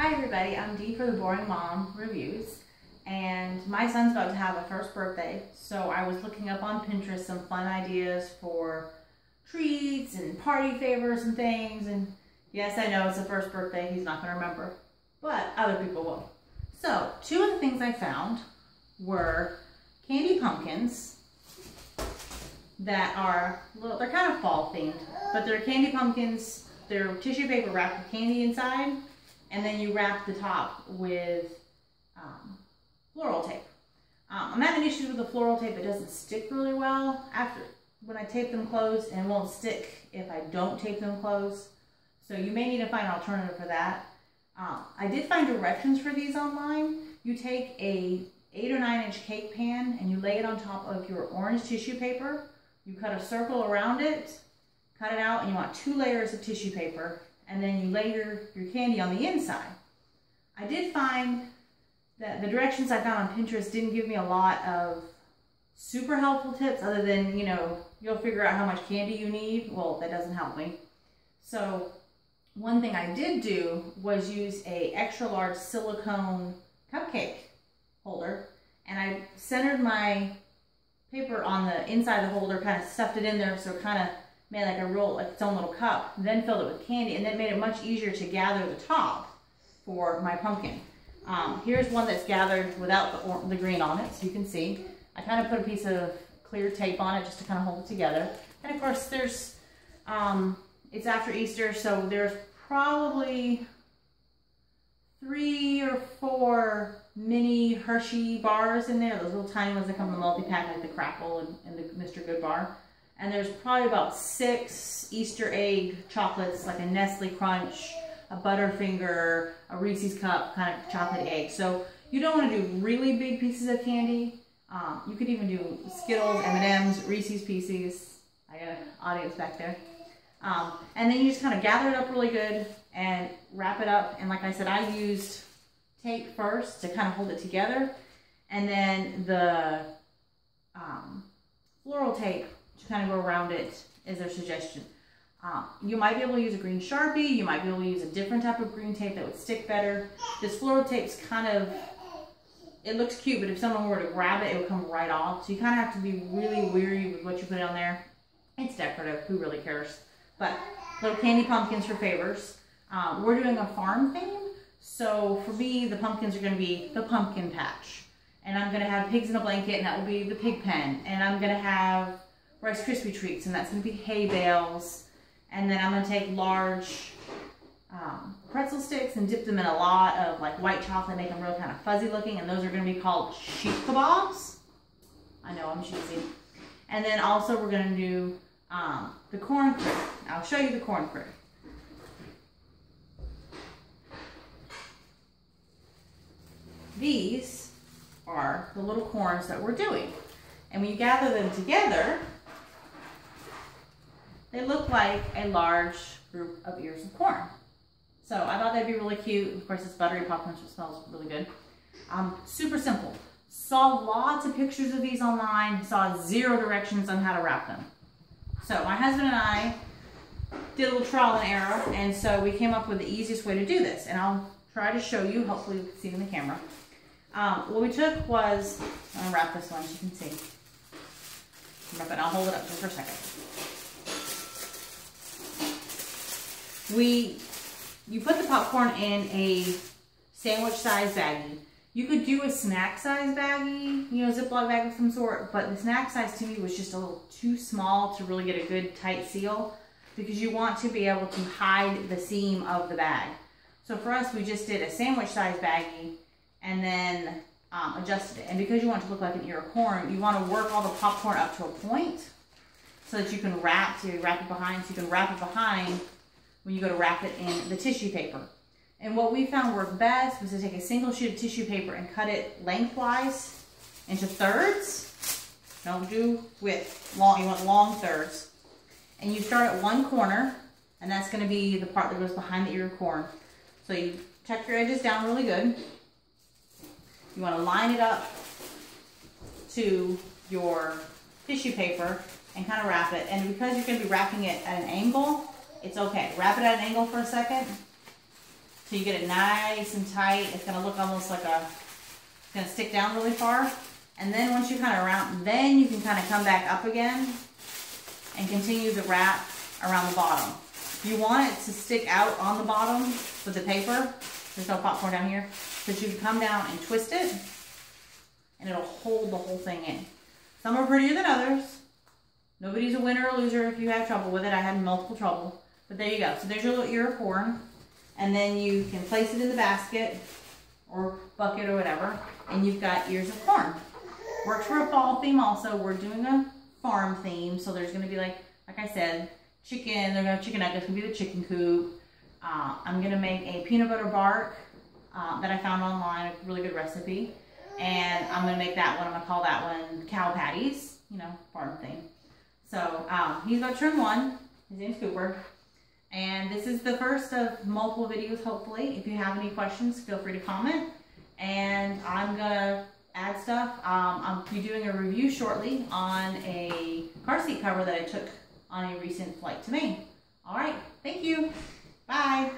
Hi everybody, I'm Dee for the Boring Mom Reviews, and my son's about to have a first birthday, so I was looking up on Pinterest some fun ideas for treats and party favors and things, and yes, I know it's the first birthday, he's not going to remember, but other people will. So, two of the things I found were candy pumpkins that are, they're kind of fall themed, but they're candy pumpkins, they're tissue paper wrapped with candy inside, and then you wrap the top with floral tape. I'm having issues with the floral tape. It doesn't stick really well when I tape them closed, and it won't stick if I don't tape them closed. So you may need to find an alternative for that. I did find directions for these online. You take a 8 or 9 inch cake pan and you lay it on top of your orange tissue paper. You cut a circle around it, cut it out, and you want 2 layers of tissue paper. And then you layer your candy on the inside. I did find that the directions I found on Pinterest didn't give me a lot of super helpful tips other than, you'll figure out how much candy you need. Well, that doesn't help me. So one thing I did do was use a extra large silicone cupcake holder, and I centered my paper on the inside of the holder, kind of stuffed it in there so it kind of made like a roll, like its own little cup, then filled it with candy, and then made it much easier to gather the top for my pumpkin. Here's one that's gathered without the green on it, so you can see. I kind of put a piece of clear tape on it just to kind of hold it together. And of course there's, it's after Easter, so there's probably 3 or 4 mini Hershey bars in there, those little tiny ones that come in the multi-pack, like the Crackle and the Mr. Good bar. And there's probably about 6 Easter egg chocolates, like a Nestle Crunch, a Butterfinger, a Reese's Cup kind of chocolate egg. So you don't want to do really big pieces of candy. You could even do Skittles, M&Ms, Reese's Pieces. I got an audience back there. And then you just kind of gather it up really good and wrap it up. And like I said, I used tape first to kind of hold it together. And then the floral tape to kind of go around it is their suggestion. You might be able to use a green Sharpie, you might be able to use a different type of green tape that would stick better. This floral tape's kind of, it looks cute, but if someone were to grab it, it would come right off. So you kind of have to be really weary with what you put on there. It's decorative, who really cares? But little candy pumpkins for favors. We're doing a farm theme, so for me, the pumpkins are gonna be the pumpkin patch. And I'm gonna have pigs in a blanket, and that will be the pig pen. And I'm gonna have Rice Krispie treats, and that's going to be hay bales. And then I'm going to take large pretzel sticks and dip them in a lot of like white chocolate, make them real kind of fuzzy looking, and those are going to be called sheep kebabs. I know, I'm cheesy. And then also we're going to do the corn critter. I'll show you the corn critter. These are the little corns that we're doing. And when you gather them together, they look like a large group of ears of corn. So I thought that'd be really cute. Of course, it's buttery popcorn, so it smells really good. Super simple. Saw lots of pictures of these online, saw 0 directions on how to wrap them. So my husband and I did a little trial and error, and so we came up with the easiest way to do this. And I'll try to show you, hopefully you can see it in the camera. What we took was, I'm gonna wrap this one so you can see. But I'll hold it up just for a second. You put the popcorn in a sandwich size baggie. You could do a snack size baggie, Ziploc bag of some sort, but the snack size to me was just a little too small to really get a good tight seal, because you want to be able to hide the seam of the bag. So for us, we just did a sandwich size baggie and then adjusted it. And because you want it to look like an ear of corn, you want to work all the popcorn up to a point so that you can wrap it behind, when you go to wrap it in the tissue paper. And what we found worked best was to take a single sheet of tissue paper and cut it lengthwise into thirds. Don't do width, long, you want long thirds. And you start at one corner, and that's going to be the part that goes behind the ear of corn. So you tuck your edges down really good. You want to line it up to your tissue paper and kind of wrap it. And because you're going to be wrapping it at an angle, it's okay. Wrap it at an angle for a second. So you get it nice and tight. It's gonna look almost like it's gonna stick down really far. And then once you kind of round, then you can kind of come back up again and continue the wrap around the bottom. You want it to stick out on the bottom with the paper. There's no popcorn down here. So you can come down and twist it, and it'll hold the whole thing in. Some are prettier than others. Nobody's a winner or loser if you have trouble with it. I had multiple trouble. But there you go. So there's your little ear of corn. And then you can place it in the basket or bucket or whatever. And you've got ears of corn. Works for a fall theme also. We're doing a farm theme. So there's going to be like I said, chicken. They're going to have chicken nuggets. It's going to be the chicken coop. I'm going to make a peanut butter bark that I found online. A really good recipe. And I'm going to make that one. I'm going to call that one cow patties. You know, farm theme. So he's about to turn 1. His name's Cooper. And this is the first of multiple videos, hopefully. If you have any questions, feel free to comment. And I'm going to add stuff. I'll be doing a review shortly on a car seat cover that I took on a recent flight to Maine. All right. Thank you. Bye.